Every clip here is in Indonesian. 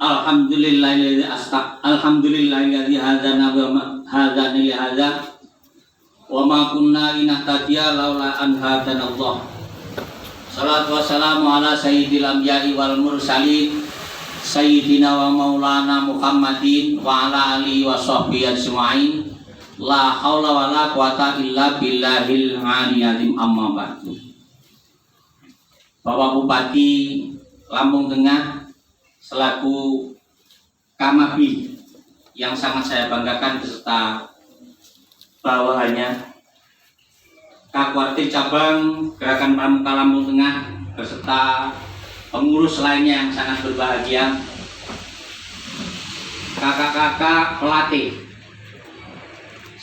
Alhamdulillahilladzi hadana li hadza wa ma kunna linahtadiya laula an hadanallah. Salatu wassalamu ala sayyidil anbiya'i wal mursalin sayyidina wa maulana Muhammadin wa ala alihi wa sahbihi ajma'in. La haula wa la quwata illa billahil aliyyil amma ba'du. Bapak Bupati Lampung Tengah selaku Kamabi yang sangat saya banggakan beserta bawahannya, Kakwarti Cabang Gerakan Pramuka Lampung Tengah beserta pengurus lainnya yang sangat berbahagia, kakak-kakak pelatih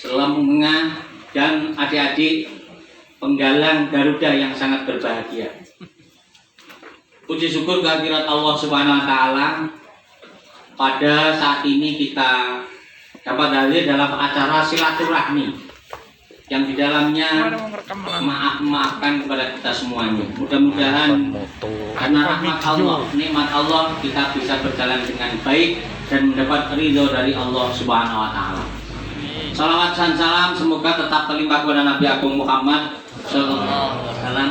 Lampung Tengah dan adik-adik penggalang Garuda yang sangat berbahagia. Puji syukur kehadirat Allah Subhanahu wa taala, pada saat ini kita dapat hadir dalam acara silaturahmi yang di dalamnya maafkan kepada kita semuanya. Mudah-mudahan karena rahmat Allah, nikmat Allah, kita bisa berjalan dengan baik dan mendapat ridho dari Allah Subhanahu wa taala. Salawat dan salam semoga tetap terlimpah kepada Nabi Agung Muhammad sallallahu alaihi wasallam.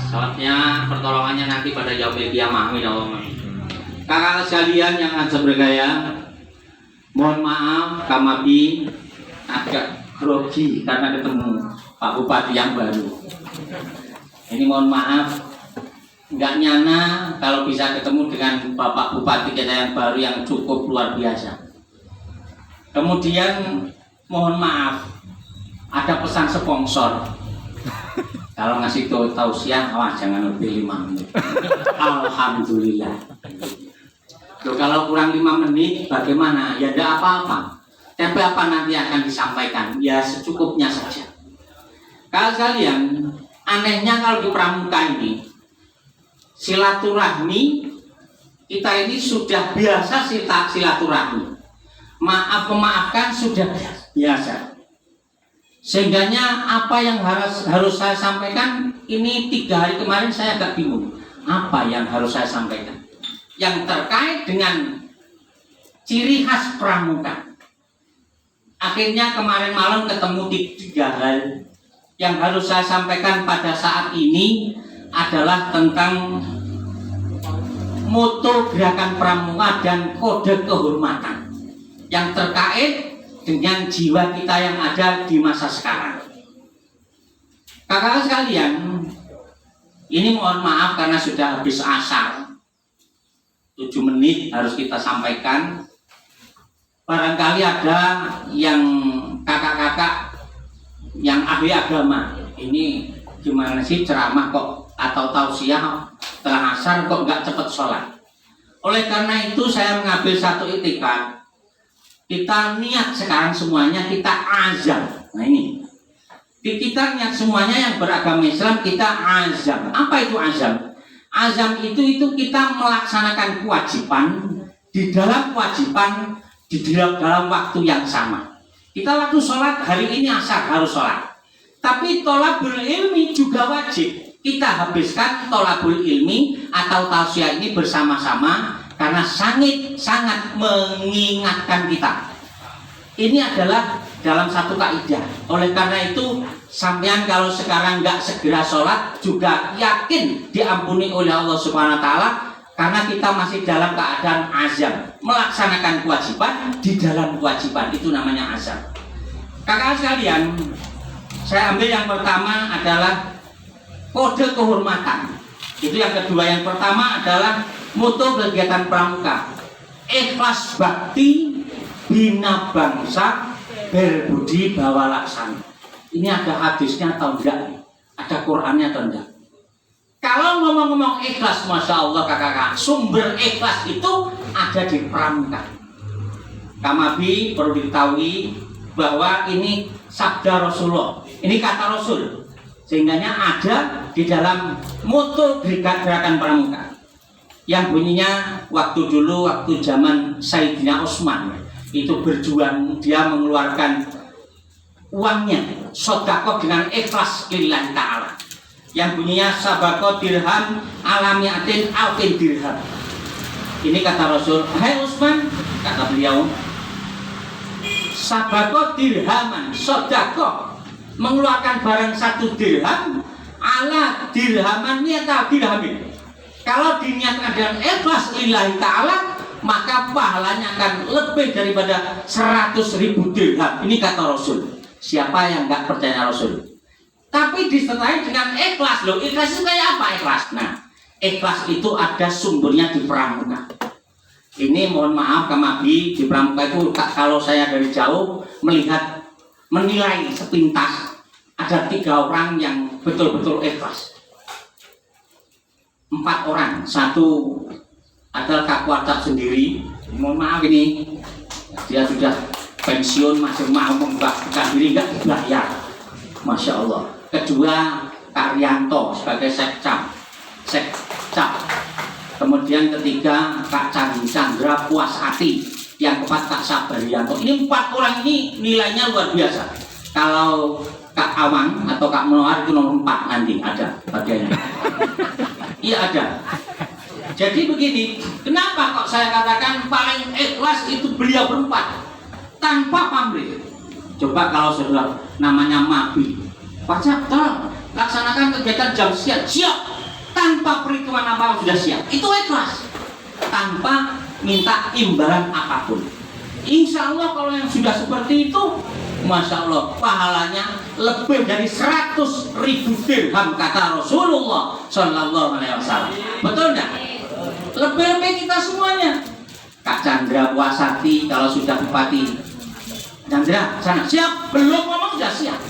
Salawatnya, pertolongannya nanti pada yaumil qiyamah. Amin Allahumma. Kakak sekalian yang sangat bergaya, mohon maaf Kamabi agak grogi karena ketemu Pak Bupati yang baru. Ini mohon maaf, nggak nyana kalau bisa ketemu dengan Bapak Bupati kita yang baru yang cukup luar biasa. Kemudian mohon maaf, ada pesan sponsor. Kalau ngasih tausiah, jangan lebih 5 menit. Alhamdulillah. Loh, kalau kurang 5 menit bagaimana? Ya tidak apa-apa. Tapi apa nanti akan disampaikan? Ya secukupnya saja. Kalau sekalian, anehnya kalau di Pramuka ini silaturahmi, kita ini sudah biasa silaturahmi. Memaafkan sudah biasa. Sehingganya apa yang harus saya sampaikan ini 3 hari kemarin saya agak bingung. Apa yang harus saya sampaikan? Yang terkait dengan ciri khas Pramuka. Akhirnya kemarin malam ketemu 3 hal yang harus saya sampaikan pada saat ini adalah tentang moto Gerakan Pramuka dan kode kehormatan yang terkait dengan jiwa kita yang ada di masa sekarang. Kakak sekalian, ini mohon maaf karena sudah habis asar. 7 menit harus kita sampaikan. Barangkali ada yang kakak-kakak yang ahli agama, ini gimana sih ceramah kok atau tausiah setelah asar kok nggak cepat sholat. Oleh karena itu saya mengambil satu itikad. Kita niat sekarang semuanya kita azam. Nah ini, kita niat semuanya yang beragama Islam kita azam. Apa itu azam? Azam itu kita melaksanakan kewajiban di dalam kewajiban di dalam waktu yang sama. Kita waktu sholat hari ini asar harus sholat. Tapi tolabul ilmi juga wajib. Kita habiskan tolabul ilmi atau tausiah ini bersama-sama karena sangat mengingatkan kita. Ini adalah dalam satu kaidah. Oleh karena itu, sampean kalau sekarang nggak segera sholat juga yakin diampuni oleh Allah Subhanahu Wa Taala karena kita masih dalam keadaan azam melaksanakan kewajiban di dalam kewajiban, itu namanya azam. Kakak sekalian, saya ambil yang pertama adalah kode kehormatan. Itu yang kedua. Yang pertama adalah moto kegiatan Pramuka, ikhlas bakti, bina bangsa, berbudi bawa laksana. Ini ada hadisnya atau enggak? Ada Qur'annya atau enggak? Kalau ngomong-ngomong ikhlas, masya Allah kakak-kakak, sumber ikhlas itu ada di Pramuka. Kamabi perlu diketahui bahwa ini sabda Rasulullah, ini kata Rasul, sehingganya ada di dalam moto Gerakan Pramuka yang bunyinya waktu zaman Sayyidina Utsman itu berjuang, dia mengeluarkan uangnya sedekah dengan ikhlas lillahi ta'ala, yang bunyinya sabaqo dirham alamiatin alfin dirham. Ini kata Rasul, hai Utsman, kata beliau, sabako dirhaman, sodako, mengeluarkan barang 1 dirham, ala dirhaman niata dirhamin. Kalau diniatkan dengan ikhlas lillahi ta'ala, maka pahalanya akan lebih daripada 100.000 dirham. Ini kata Rasul. Siapa yang nggak percaya Rasul? Tapi disertai dengan ikhlas. Loh, ikhlas itu kayak apa ikhlas? Nah, ikhlas itu ada sumbernya di pramuka. Ini mohon maaf Kamabi, di pramuka itu kalau saya dari jauh melihat, menilai sepintas, ada 3 orang yang betul-betul ikhlas. 4 orang, 1 adalah Kak Wartab sendiri. Mohon maaf ini, dia sudah pensiun masih mau membaktikan diri, nggak dibayar. Masya Allah. Kedua Kak Rianto sebagai sekcap. Kemudian ketiga Kak Chandra Puasati, yang keempat Kak Sabarianto. Ini 4 orang ini nilainya luar biasa. Kalau Kak Awang atau Kak Menoar itu nomor 4 nanti ada bagiannya. Iya ada. Jadi begini, kenapa kok saya katakan paling ikhlas itu beliau berempat tanpa pamrih. Coba kalau saudara namanya Mabi, Pak laksanakan kegiatan jam sekian, siap. Tanpa perhitungan apa sudah siap. Itu ikhlas. Tanpa minta imbalan apapun. Insya Allah kalau yang sudah seperti itu, Masya Allah pahalanya lebih dari 100.000 dirham kata Rasulullah Sallallahu Alaihi Wasallam. Betul enggak? Lebih-lebih kita semuanya. Kak Chandra Puasati kalau sudah bupati, Chandra sana siap, belum ngomong sudah siap.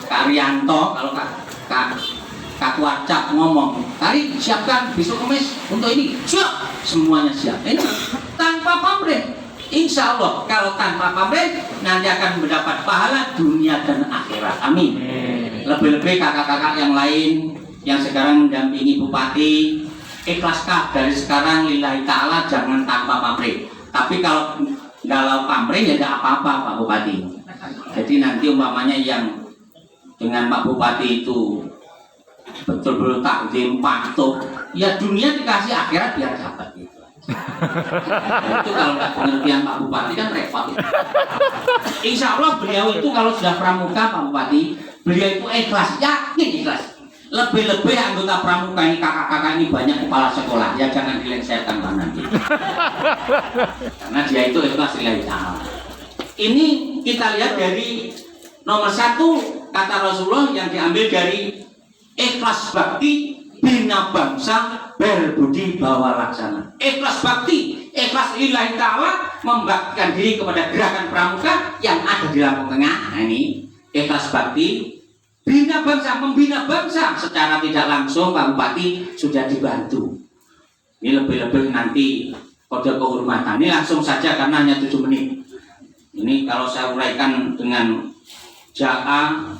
Kak Rianto kalau Kak Wacap ngomong, hari siapkan besok Kamis untuk ini, siap, semuanya siap. Ini tanpa pamrih. Insya Allah kalau tanpa pamrih nanti akan mendapat pahala dunia dan akhirat. Amin. Lebih-lebih kakak-kakak yang lain yang sekarang mendampingi bupati, ikhlaskah dari sekarang lillahi ta'ala, jangan tanpa pamrih. Tapi kalau pamrih ya tidak apa-apa Pak Bupati. Jadi nanti umpamanya yang dengan Pak Bupati itu betul-betul takdim patuh, ya dunia dikasih, akhirat biar dapat gitu. Nah, itu kalau nggak pengertian Pak Bupati kan repot itu. Insya Allah beliau itu kalau sudah pramuka Pak Bupati, beliau itu ikhlas, yakin ikhlas. Lebih-lebih anggota pramuka ini, kakak-kakak ini banyak kepala sekolah, ya jangan dilengsarkan Pak nanti. Karena dia itu ikhlas lillahi ta'ala. Ini kita lihat dari nomor 1 kata Rasulullah yang diambil dari ikhlas bakti bina bangsa berbudi bawa laksana. Ikhlas bakti, ikhlas lillahi ta'ala, membaktikan diri kepada gerakan pramuka yang ada di Lampung Tengah. Nah ini ikhlas bakti bina bangsa, membina bangsa secara tidak langsung Pak Bupati sudah dibantu. Ini lebih-lebih nanti kode kehormatan. Ini langsung saja karena hanya 7 menit. Ini kalau saya uraikan dengan ja'a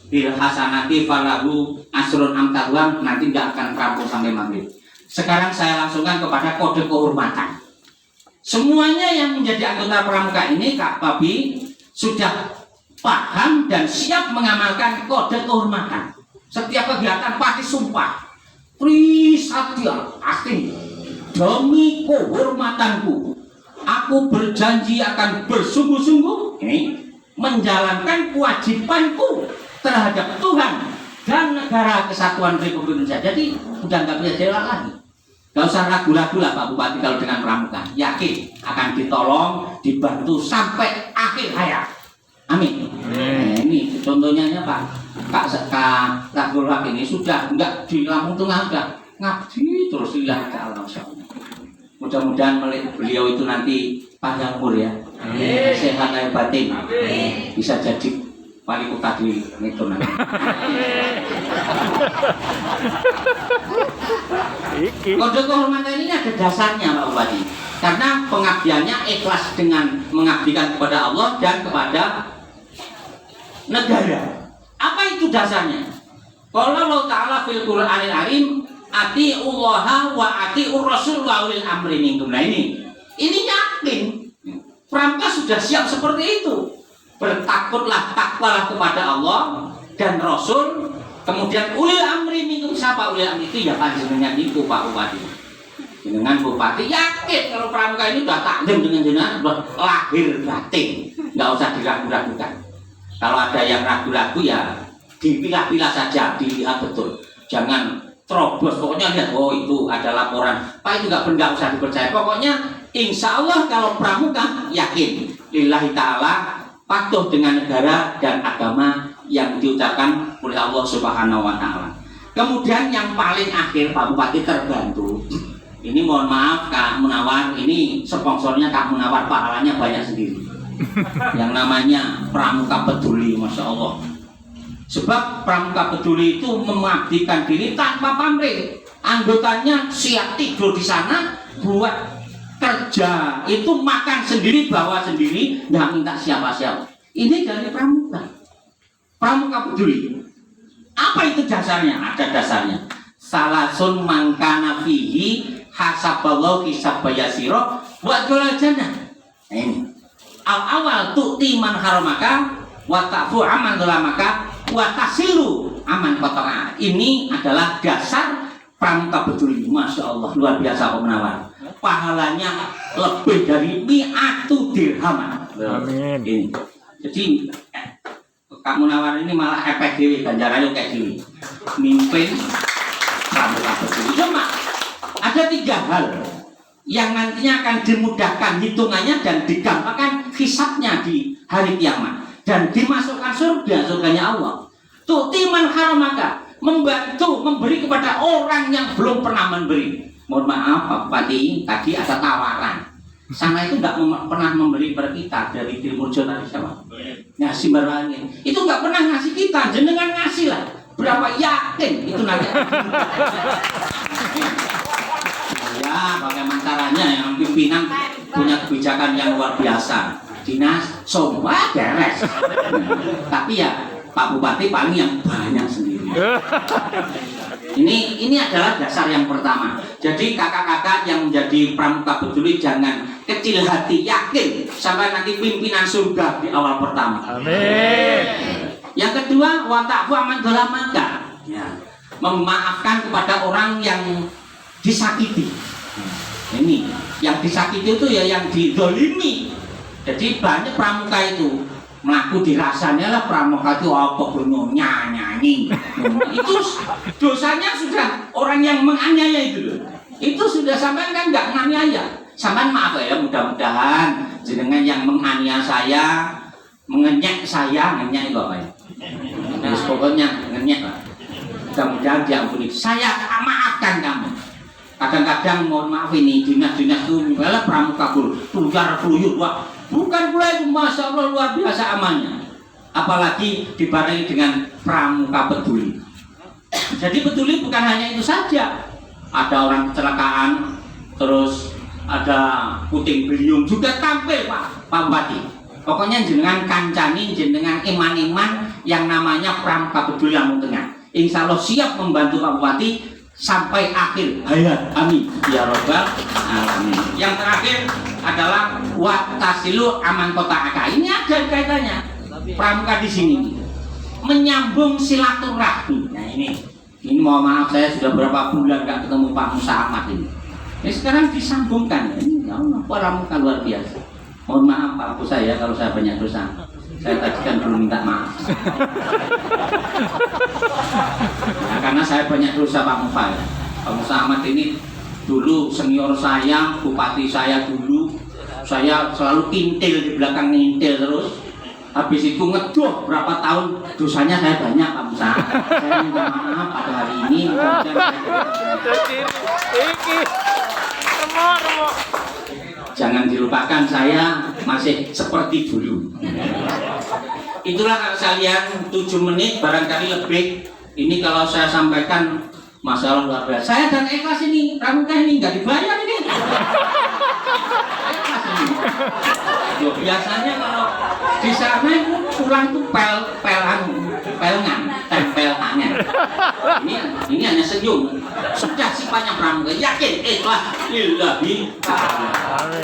bil hasanati falahu asrun amtaluan, nanti tidak akan rampung sampai maghrib. Sekarang saya langsungkan kepada kode kehormatan. Semuanya yang menjadi anggota pramuka ini Kak Pabi sudah paham dan siap mengamalkan kode kehormatan. Setiap kegiatan pasti sumpah Trisatya asli demi kehormatanku, aku berjanji akan bersungguh-sungguh ini menjalankan kewajibanku terhadap Tuhan dan negara kesatuan Republik Indonesia. Jadi udah nggak bisa jalan lagi. Gak usah ragu-ragu lah Pak Bupati kalau dengan pramuka. Yakin akan ditolong, dibantu sampai akhir hayat. Amin. Nah, ini contohnya Pak Lakul Haq ini sudah enggak di Lampung Tengah, enggak ngabdi terus lillahi ta'ala. Mudah-mudahan beliau itu nanti panjang umur ya, sehat lahir batin, bisa jadi wali kota di itu nanti. Kode kehormatan ini ada dasarnya Pak Bupati, karena pengabdiannya ikhlas dengan mengabdikan kepada Allah dan kepada negara. Apa itu dasarnya? Qala Allah Ta'ala fil Qur'anil Azim, atiullaha wa atiur rasul wa ulil amri minkum. Nah ini yakin pramuka sudah siap seperti itu. Bertakutlah, takwalah kepada Allah dan Rasul. Kemudian ulil amri minkum, siapa ulil amri itu? Ya panjenengan itu Pak Bupati. Dengan bupati yakin kalau pramuka ini sudah taklim dengan jenengan, sudah lahir batin, nggak usah diragu-ragukan. Kalau ada yang ragu-ragu ya dipilah-pilah saja, dilihat betul. Jangan terobos, pokoknya lihat, oh itu ada laporan, Pak itu nggak usah dipercaya. Pokoknya insya Allah kalau pramuka yakin, lillahi ta'ala, patuh dengan negara dan agama yang diucapkan oleh Allah Subhanahu wa Ta'ala. Kemudian yang paling akhir Pak Bupati terbantu. Ini mohon maaf Kak Munawar, ini sponsornya Kak Munawar, pahalanya banyak sendiri. Yang namanya Pramuka Peduli, Masya Allah. Sebab Pramuka Peduli itu mengabdikan diri tanpa pamrih. Anggotanya siap tidur di sana, buat kerja, itu makan sendiri, bawa sendiri, nggak minta siapa-siapa. Ini dari Pramuka. Pramuka Peduli. Apa itu dasarnya? Ada dasarnya. Salasun mangkana fihi hasaballahu hisabayasiro wa dolajana. Ini awal tu'ti man haramaka wa ta'fu aman dolamaka wa tasilu aman kotoka. Ini adalah dasar Pramuka Peduli. Masya Allah, luar biasa Pak Munawar. Pahalanya lebih dari mi'atu dirham. Amin. Ini. Jadi Kak Munawar ini malah efek dewi, ganjarannya kayak gini. Mimpin Pramuka Peduli. Cuma ada 3 hal yang nantinya akan dimudahkan hitungannya dan digampangkan hisabnya di hari kiamat dan dimasukkan surganya Allah. Tu'timan haramaka, membantu memberi kepada orang yang belum pernah memberi. Mohon maaf Pak Bupati, tadi ada tawaran. Sana itu nggak pernah memberi per kita dari Timurjo tadi siapa? Ngasih barangnya. Itu nggak pernah ngasih kita, jenengan ngasih lah. Berapa yakin itu nanti? Ya, bagaimana caranya yang pimpinan punya kebijakan yang luar biasa. Dinas semua beres. Tapi ya Pak Bupati paling yang banyak sendiri. Ini adalah dasar yang pertama. Jadi kakak-kakak yang menjadi Pramuka Peduli jangan kecil hati, yakin sampai nanti pimpinan surga di awal pertama. Amin. Yang kedua, wa ta'fu aman dolamaka. Ya, memaafkan kepada orang yang disakiti. Ini yang disakiti itu ya yang dizalimi. Jadi banyak pramuka itu melaku dirasanya lah pramuka itu apa gunung nyanyi. Itu dosanya sudah orang yang menganiaya itu loh. Itu sudah sampai kan nggak menganiaya. Sampai maaf ya, mudah-mudahan jenengan yang menganiaya saya, mengenyek saya, ngenyek itu apa ya? Nah, pokoknya ngenyek lah. Mudah-mudahan diampuni. Saya maafkan kamu. Kadang-kadang mohon maaf ini dinas-dinas itu malah pramuka keluar keluyur, wah bukan pula itu, Masya Allah luar biasa amannya. Apalagi dibarengi dengan Pramuka Peduli. Jadi peduli bukan hanya itu saja. Ada orang kecelakaan, terus ada puting beliung juga tampil Pak Bupati. Pokoknya jenengan kancani, jenengan iman-iman yang namanya Pramuka Peduli Lampung Tengah. Insya Allah siap membantu Pak Bupati sampai akhir hayat. Amin ya robbal alamin. Yang terakhir adalah watasilu aman kota aka. Ini ada kaitannya pramuka di sini menyambung silaturahmi. Nah ini mohon maaf saya sudah berapa bulan nggak ketemu Pak Musa Ahmad ini. Ini sekarang disambungkan. Ini ya Allah, pramuka luar biasa. Mohon maaf Pak Musa ya kalau saya banyak dosa. Saya tadi kan belum minta maaf. Ya, karena saya banyak dosa Pak Musa ya. Pak Musa Ahmad ini dulu senior saya, bupati saya dulu. Saya selalu intil di belakang, intil terus. Habis itu ngeduh berapa tahun dosanya saya banyak Pak Musa. Saya minta maaf pada hari ini. Jangan dilupakan saya masih seperti dulu. Itulah kalian 7 menit barangkali lebih. Ini kalau saya sampaikan masalah luar biasa. Saya dan ikhlas ini, pramuka ini nggak dibayar ini. Ikhlas ini. Loh, biasanya kalau di sana itu pulang tuh pelngan, tempel angin. Ini hanya senyum. Sudah sifatnya pramuka. Yakin ikhlas lillahi ta'ala.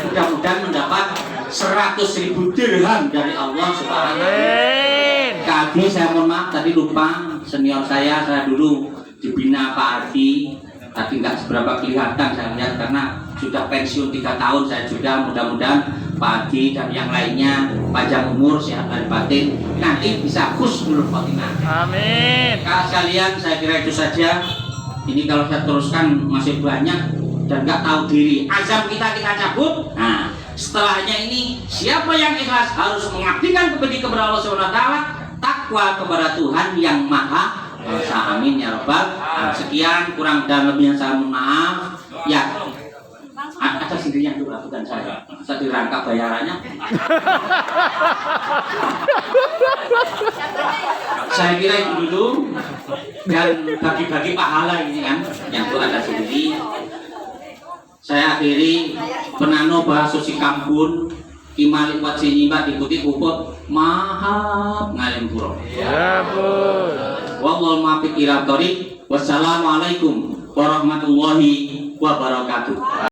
Mudah-mudahan mendapat 100.000 dirham dari Allah Subhanahu wa Ta'ala. Kaki saya mohon maaf tadi lupa, senior saya dulu dibina Pak Ardi, Tadi nggak seberapa kelihatan saya lihat karena sudah pensiun 3 tahun saya juga. Mudah-mudahan Pak Adi dan yang lainnya panjang umur, sehat dan batin, nanti bisa husnul khotimah. Amin. Kalau sekalian saya kira itu saja. Ini kalau saya teruskan masih banyak dan nggak tahu diri. Azam kita cabut. Nah, setelahnya ini siapa yang ikhlas harus mengabdikan kepada Allah Subhanahu wa taala, takwa kepada Tuhan yang Maha Esa. Amin ya rabbal alamin. Sekian, kurang dan lebihnya saya mohon maaf. Ya, ada sendirinya tuh, bukan saya. Saya dirangkap bayarannya. Saya kira itu dulu, dan bagi-bagi pahala ini kan, yang itu ada sendiri. Saya akhiri penano bahasa suci kampun Kimalik wat sinyibat diikuti puput mahap ngalim puro. Ya pun. Wallahul muwaffiq ila thoriq. Wassalamualaikum warahmatullahi wabarakatuh.